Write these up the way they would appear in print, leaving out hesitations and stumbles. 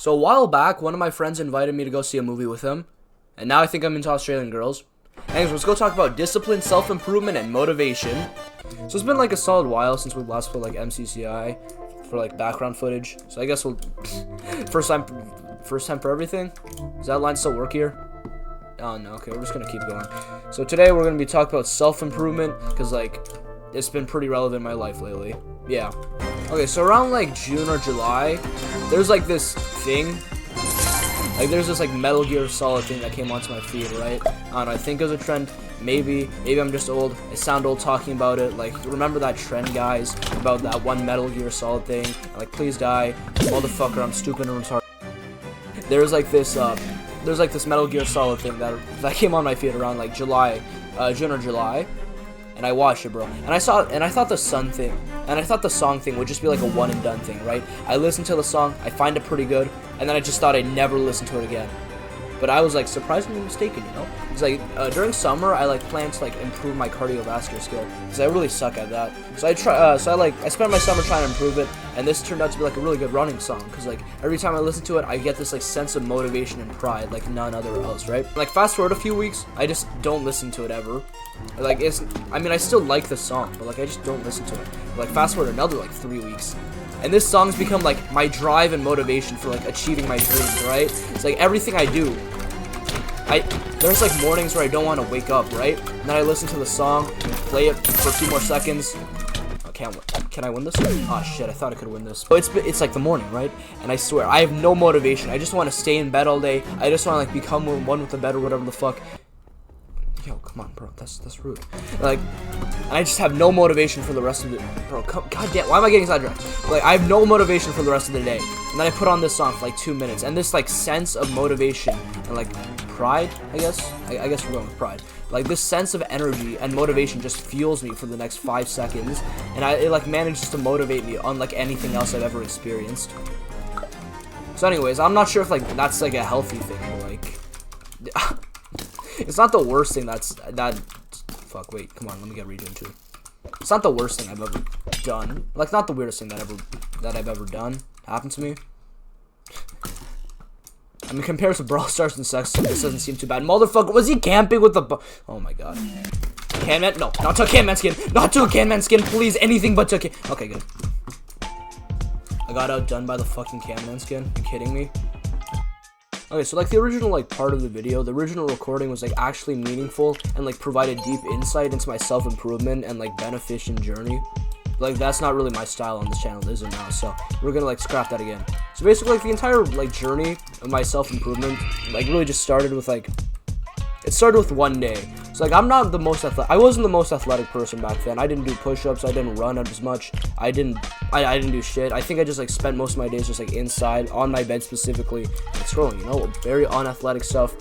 So a while back, one of my friends invited me to go see a movie with him, and now I think I'm into Australian girls. Anyways, let's go talk about discipline, self-improvement, and motivation. So it's been like a solid while since we last played like MCCI for like background footage. So I guess we'll first time for everything. Does that line still work here? Oh no, okay, we're just gonna keep going. So today we're gonna be talking about self-improvement because like it's been pretty relevant in my life lately. Yeah. Okay, so around like June or July, there's like this thing. Like there's this like Metal Gear Solid thing that came onto my feed, right? I don't know, I think it was a trend. Maybe I'm just old. I sound old talking about it. Like, remember that trend, guys, about that one Metal Gear Solid thing? Like, please die, motherfucker. I'm stupid and retarded. There's like this Metal Gear Solid thing that came on my feed around like June or July, and I watched it, bro. And I thought the song thing would just be like a one and done thing, right? I listened to the song, I find it pretty good, and then I just thought I'd never listen to it again. But I was like surprisingly mistaken, you know? It's like during summer I like plan to like improve my cardiovascular skill because I really suck at that. So I spent my summer trying to improve it, and this turned out to be like a really good running song because like every time I listen to it I get this like sense of motivation and pride like none other else, right? Like fast forward a few weeks, I just don't listen to it ever. Like I still like the song, but like I just don't listen to it. Like fast forward another like 3 weeks, and this song's become like my drive and motivation for like achieving my dreams, right? It's like everything I do. There's like mornings where I don't want to wake up, right? And then I listen to the song, play it for a few more seconds. Oh, can I win this? Oh shit, I thought I could win this. So it's like the morning, right? And I swear, I have no motivation. I just want to stay in bed all day. I just want to like become one with the bed or whatever the fuck. Yo, come on, bro. That's rude. Like, and I just have no motivation for the rest of the bro. God damn, why am I getting sidetracked? Like, I have no motivation for the rest of the day. And then I put on this song for like 2 minutes, and this like sense of motivation and like pride, I guess. I guess we're going with pride. Like this sense of energy and motivation just fuels me for the next 5 seconds, and it like manages to motivate me unlike anything else I've ever experienced. So, anyways, I'm not sure if like that's like a healthy thing, but like. It's not the worst thing fuck, wait, come on, let me get redoing too. It's not the worst thing I've ever done. Like, not the weirdest thing that I've ever done happened to me. I mean, compared to Brawl Stars and Sex, this doesn't seem too bad. Motherfucker, was he camping with the oh my god. Canman? No, not to a Canman skin. Not to a Canman skin, please. Anything but to a okay, good. I got outdone by the fucking Canman skin. Are you kidding me? Okay, so like the original like part of the video, the original recording was like actually meaningful and like provided deep insight into my self-improvement and like beneficent journey. Like that's not really my style on this channel, is it now? So we're gonna like scrap that again. So basically like the entire like journey of my self-improvement like really just started with like it started with one day. So like I'm not the most I wasn't the most athletic person back then. I didn't do push-ups, I didn't run as much. I didn't do shit. I think I just like spent most of my days just like inside on my bed specifically like scrolling, you know, very unathletic stuff.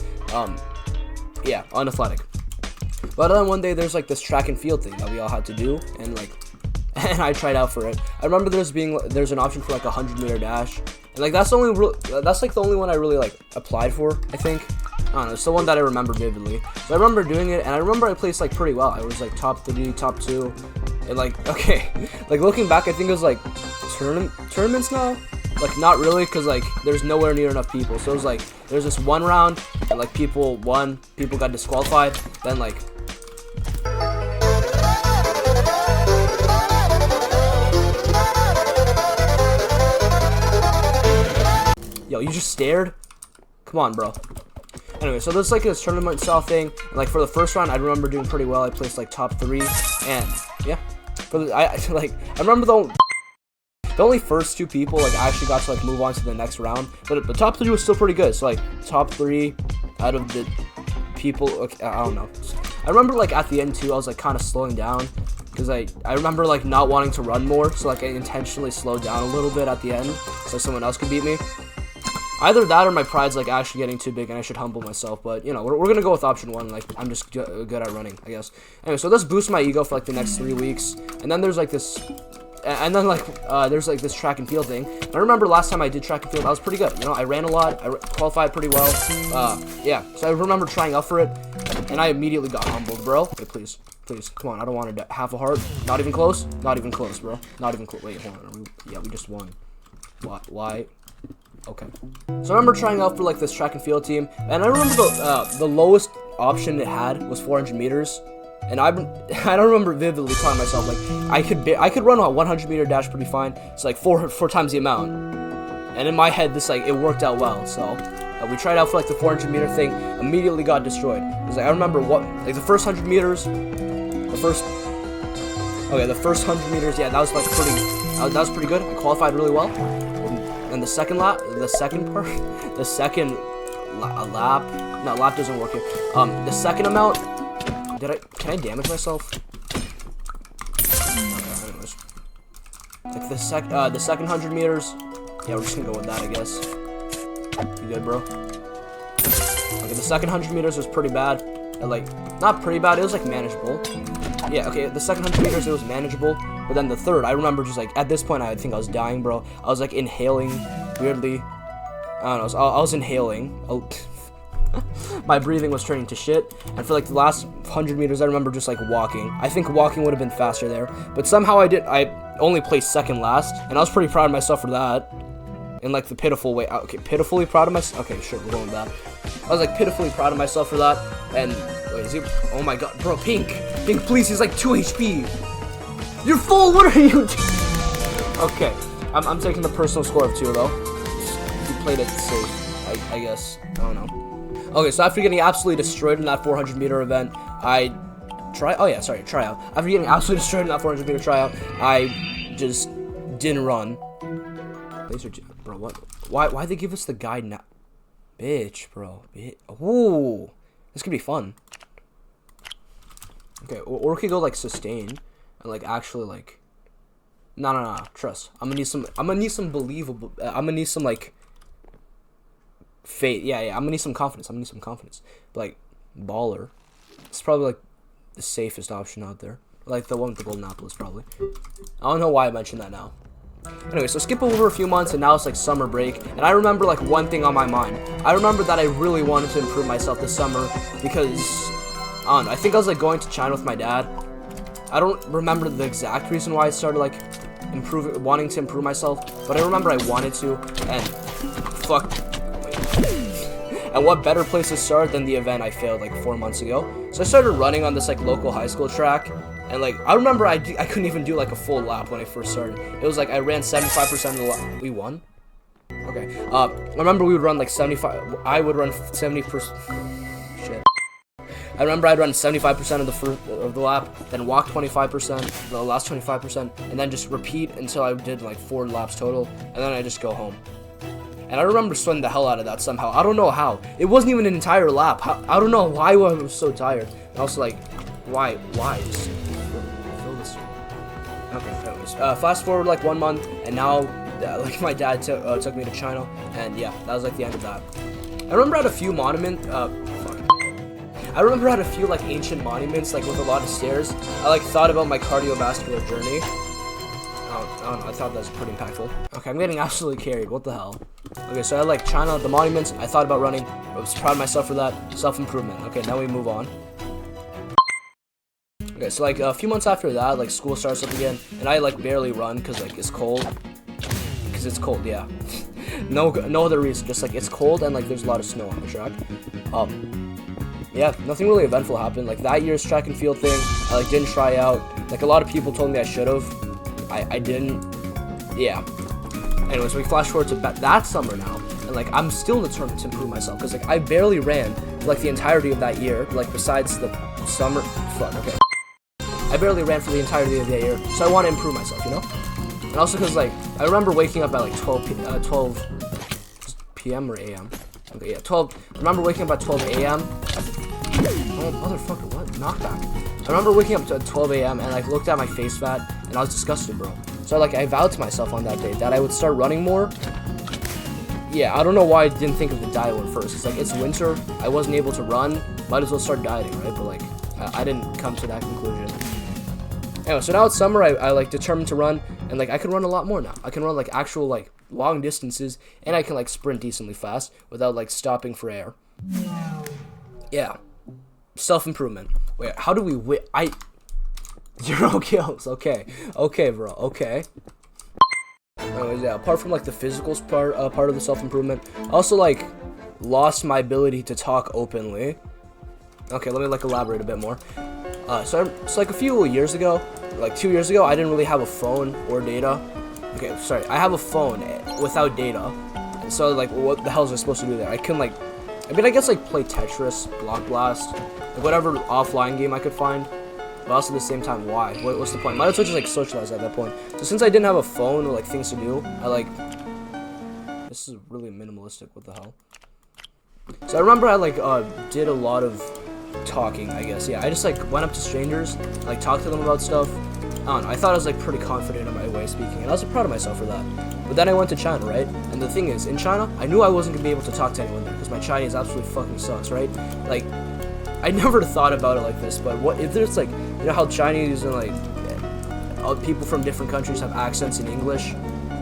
Yeah, unathletic. But then one day there's like this track and field thing that we all had to do, and like and I tried out for it. I remember there's an option for like a 100-meter dash, and like that's like the only one I really like applied for, I think. I don't know, it's the one that I remember vividly. So I remember doing it, and I remember I placed like pretty well. I was like top 3, top 2, and like okay, like looking back, I think it was like tournaments now. Like not really, cause like there's nowhere near enough people. So it was like there's this one round, and like people won, people got disqualified. Then like. Yo, you just stared? Come on, bro. Anyway, so there's like this tournament style thing, and like for the first round I remember doing pretty well. I placed like top 3, and yeah, I remember the only first 2 people like actually got to like move on to the next round, but the top 3 was still pretty good. So like top 3 out of the people, okay, I don't know. I remember like at the end too I was like kind of slowing down because I remember like not wanting to run more, so like I intentionally slowed down a little bit at the end so someone else could beat me. Either that or my pride's like actually getting too big and I should humble myself, but you know, we're gonna go with option 1. Like I'm just good at running, I guess. Anyway, so this boosts my ego for like the next 3 weeks, and then there's like this, and then like there's like this track and field thing. And I remember last time I did track and field, I was pretty good. You know, I ran a lot, I qualified pretty well. Yeah, so I remember trying out for it, and I immediately got humbled, bro. Okay, please, come on, I don't want to half a heart. Not even close, bro. Not even close. Wait, hold on. Yeah, we just won. Why? Okay. So I remember trying out for like this track and field team, and I remember the lowest option it had was 400 meters, and I don't remember vividly telling myself like I could run a 100-meter dash pretty fine. It's like four times the amount, and in my head this like it worked out well. So we tried out for like the 400-meter thing, immediately got destroyed. Cause like I remember the first 100 meters, the first 100 meters, yeah, that was like that was pretty good. I qualified really well. And the second lap, the second lap, no, lap doesn't work here. The second amount, can I damage myself? Okay, anyways. Like the second 100 meters, yeah, we're just gonna go with that, I guess. You good, bro? Okay, the second 100 meters was pretty bad. And, like, not pretty bad, it was like manageable. Yeah, okay, the second 100 meters, it was manageable. But then the third, I remember just like, at this point, I think I was dying, bro. I was like inhaling weirdly. I don't know, I was inhaling. Oh, my breathing was turning to shit. And for like the last 100 meters, I remember just like walking. I think walking would have been faster there. But somehow I only placed second last. And I was pretty proud of myself for that. In like the pitiful way. Okay, pitifully proud of myself. Okay, sure, we're going with that. I was like pitifully proud of myself for that. And, wait, is he? Oh my god, bro, Pink, please, he's like 2 HP. You're full, what are you doing? Okay, I'm taking the personal score of 2 though. He played it safe, I guess. I don't know. Okay, so after getting absolutely destroyed in that 400-meter event, tryout. After getting absolutely destroyed in that 400-meter tryout, I just didn't run. Laser, bro, what? Why'd they give us the guide now? Bitch, bro. Ooh, this could be fun. Okay, or we could go like sustain and like actually like. No. Trust. I'm gonna need some believable. I'm gonna need some like. Faith. Yeah. I'm gonna need some confidence. But, like, baller. It's probably like the safest option out there. Like the one with the golden apple is probably. I don't know why I mentioned that now. Anyway, so skip over a few months and now it's like summer break, and I remember like one thing on my mind. I remember that I really wanted to improve myself this summer because, I don't know, I think I was like going to China with my dad. I don't remember the exact reason why I started like wanting to improve myself, but I remember I wanted to, and fuck. And what better place to start than the event I failed like 4 months ago? So I started running on this like local high school track. And like, I remember I couldn't even do like a full lap when I first started. It was like I ran 75% of the lap. We won? Okay. I remember we would run like 75. I would run 70%. Shit. I remember I'd run 75% of the lap, then walk 25%, the last 25%, and then just repeat until I did like 4 laps total, and then I just go home. And I remember sweating the hell out of that somehow. I don't know how. It wasn't even an entire lap. I don't know why I was so tired. And also like, why? Just fill this. Okay, anyways. Fast forward like 1 month, and now like my dad took me to China, and yeah, that was like the end of that. I remember I had a few I remember I had a few like ancient monuments like with a lot of stairs. I like thought about my cardiovascular journey. I don't know, I thought that was pretty impactful. Okay, I'm getting absolutely carried. What the hell? Okay, so I had like China, the monuments. I thought about running. I was proud of myself for that. Self-improvement. Okay, now we move on. Okay, so like a few months after that, like school starts up again, and I like barely run because like it's cold. Because it's cold, yeah. no other reason, just like it's cold and like there's a lot of snow on the track. Yeah, nothing really eventful happened. Like that year's track and field thing, I like didn't try out. Like a lot of people told me I should have. I didn't. Yeah. Anyways, we flash forward to that summer now, and like I'm still determined to improve myself because like I barely ran for like the entirety of that year. Like besides the summer. Fuck. Okay. I barely ran for the entirety of that year, so I want to improve myself, you know. And also because like I remember waking up at like 12 p.m. or a.m. Okay, yeah, 12. I remember waking up at 12 a.m. Oh, motherfucker, what? Knockback. I remember waking up at 12 a.m. and like looked at my face fat and I was disgusted, bro. So like I vowed to myself on that day that I would start running more. Yeah, I don't know why I didn't think of the diet one first. It's like it's winter, I wasn't able to run, might as well start dieting, right? But like I didn't come to that conclusion. Anyway, so now it's summer, I like determined to run, and like I can run a lot more now. I can run like actual like long distances, and I can like sprint decently fast without like stopping for air. Yeah. Self-improvement. Wait, how do we win? 0 kills. Okay, bro. Okay. Yeah, apart from like the physical part of the self-improvement, I also like lost my ability to talk openly. Okay, let me like elaborate a bit more. So like a few years ago, like 2 years ago, I didn't really have a phone or data. Okay, sorry, I have a phone without data. And so like, what the hell was I supposed to do there? I couldn't like, I mean, I guess like play Tetris, Block Blast, like whatever offline game I could find. But also at the same time, why? What's the point? Might as well just like socialize at that point. So since I didn't have a phone or like things to do, I like, this is really minimalistic. What the hell? So I remember I like did a lot of talking, I guess. Yeah, I just like went up to strangers, like talked to them about stuff. I don't know, I thought I was like pretty confident in my way of speaking, and I was proud of myself for that. But then I went to China, right? And the thing is, in China, I knew I wasn't gonna be able to talk to anyone there because my Chinese absolutely fucking sucks, right? Like, I never thought about it like this, but what if there's like, you know how Chinese and like people from different countries have accents in English?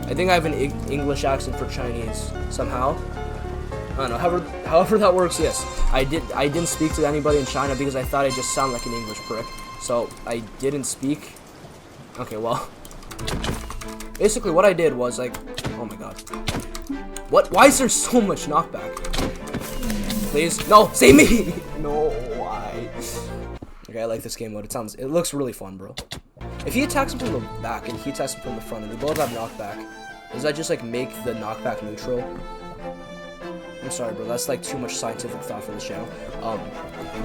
I think I have an English accent for Chinese somehow. I don't know. However that works, yes. I didn't speak to anybody in China because I thought I just sound like an English prick. So I didn't speak. Okay, well, basically what I did was like, oh my god, what? Why is there so much knockback? Please, no, save me! No, why? Okay, I like this game mode. It looks really fun, bro. If he attacks him from the back and he attacks him from the front and they both have knockback, does that just like make the knockback neutral? I'm sorry, bro. That's like too much scientific thought for this channel.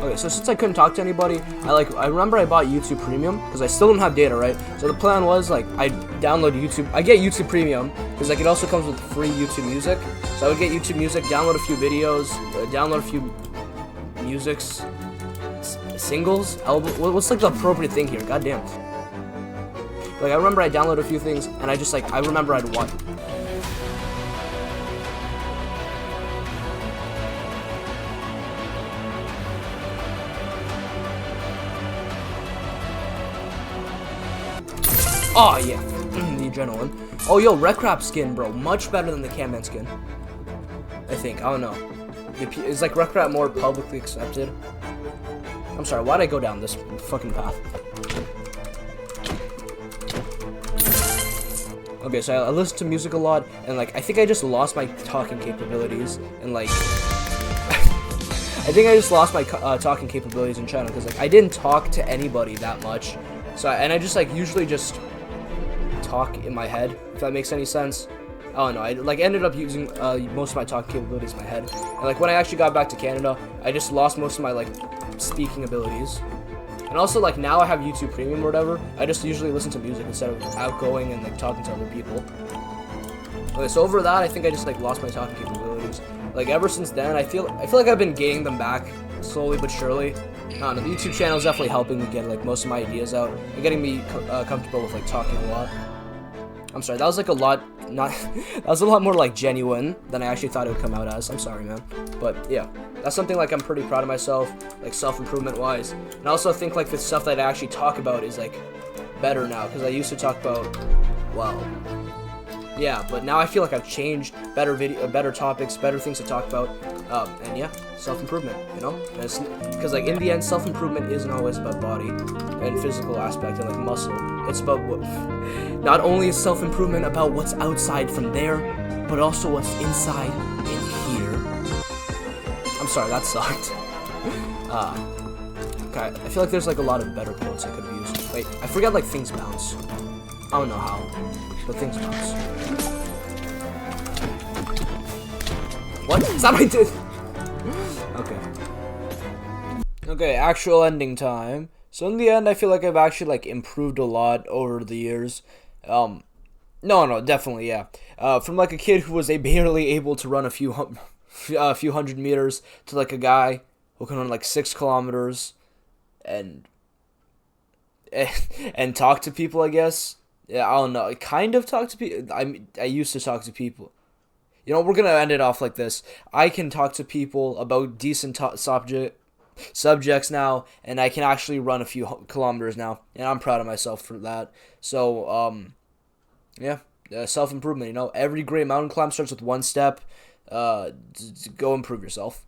Okay, so since I couldn't talk to anybody, I remember I bought YouTube Premium because I still don't have data, right? So the plan was like I download YouTube. I get YouTube Premium because like it also comes with free YouTube Music. So I would get YouTube Music, download a few videos, download a few musics, singles, album. What's like the appropriate thing here? Goddamn. Like I remember I downloaded a few things, and I remember I'd watch. Oh yeah, the adrenaline. Oh yo, Wreck-Rap skin, bro, much better than the Camman skin. I think. I don't know. Is like Wreck-Rap more publicly accepted? I'm sorry. Why'd I go down this fucking path? Okay, so I listen to music a lot, and like I think I just lost my talking capabilities, and like I think I just lost my talking capabilities in China because like I didn't talk to anybody that much. So I just like usually just talk in my head, if that makes any sense. I don't know, I like ended up using most of my talking capabilities in my head, and like when I actually got back to Canada, I just lost most of my like speaking abilities. And also like now I have YouTube Premium or whatever, I just usually listen to music instead of outgoing and like talking to other people. Okay, so over that I think I just like lost my talking capabilities. Like ever since then I feel like I've been gaining them back slowly but surely. I don't know, the YouTube channel is definitely helping me get like most of my ideas out and getting me comfortable with like talking a lot. I'm sorry, that was like a lot that was a lot more like genuine than I actually thought it would come out as. I'm sorry, man. But yeah, that's something like I'm pretty proud of myself, like self-improvement wise. And I also think like the stuff that I actually talk about is like better now, because I used to talk about, well, yeah, but now I feel like I've changed, better topics, better things to talk about, and yeah, self-improvement, you know? Because like in the end, self-improvement isn't always about body and physical aspect and like muscle. It's about not only is self-improvement about what's outside from there, but also what's inside in here. I'm sorry, that sucked. Okay, I feel like there's like a lot of better quotes I could have used. Wait, I forgot like things bounce. I don't know how, but things bounce. What? Is that what I did? Okay. Okay, actual ending time. So in the end, I feel like I've actually like improved a lot over the years. No, definitely, yeah. From like a kid who was barely able to run a few hundred meters to like a guy who can run like 6 kilometers and talk to people, I guess. Yeah, I don't know. I kind of talk to people. I used to talk to people. You know, we're gonna end it off like this. I can talk to people about decent subjects now, and I can actually run a few kilometers now, and I'm proud of myself for that. So, yeah, self-improvement. You know, every great mountain climb starts with one step. Go improve yourself.